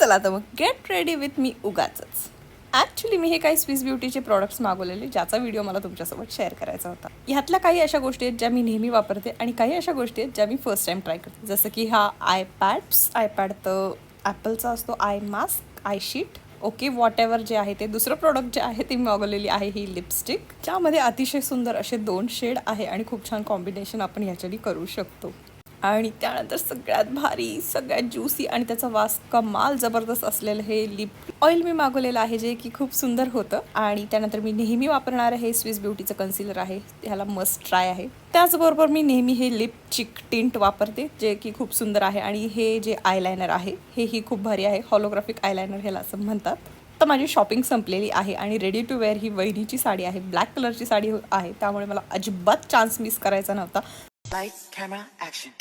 चला तर मग गेट रेडी विथ मी उगाचच. ॲक्च्युली मी हे काही स्विस ब्युटीचे प्रॉडक्ट्स मागवलेले ज्याचा व्हिडिओ मला तुमच्यासोबत शेअर करायचा होता. ह्यातल्या काही अशा गोष्टी आहेत ज्या मी नेहमी वापरते आणि काही अशा गोष्टी आहेत ज्या मी फर्स्ट टाइम ट्राय करते. जसं की हा आयपॅड तर ॲपलचा असतो, eye mask, I sheet, okay what ever जे आहे ते. दुसरं प्रोडक्ट जे आहे ते मी मागवलेली आहे ही लिपस्टिक, ज्यामध्ये अतिशय सुंदर असे 2 शेड आहे आणि खूप छान कॉम्बिनेशन आपण ह्याच्याने करू शकतो. आणि त्यानंतर सगळ्यात भारी, सगळ्यात ज्युसी आणि त्याचा वास कमाल जबरदस्त असलेलं हे लिप ऑइल मी मागवलेलं आहे, जे की खूप सुंदर होतं. आणि त्यानंतर मी नेहमी वापरणारं हे स्विस ब्युटीचं कन्सिलर आहे, ह्याला मस्ट ट्राय आहे. त्याचबरोबर मी नेहमी हे लिप चिक टिंट वापरते, जे की खूप सुंदर आहे. आणि हे जे आयलायनर आहे हेही खूप भारी आहे, हॉलोग्राफिक आयलायनर ह्याला असं म्हणतात. तर माझी शॉपिंग संपलेली आहे आणि ready to where he वहिनीची sari आहे, ब्लॅक कलरची साडी आहे, त्यामुळे मला अजिबात चान्स मिस करायचा नव्हता. Lights, camera, action.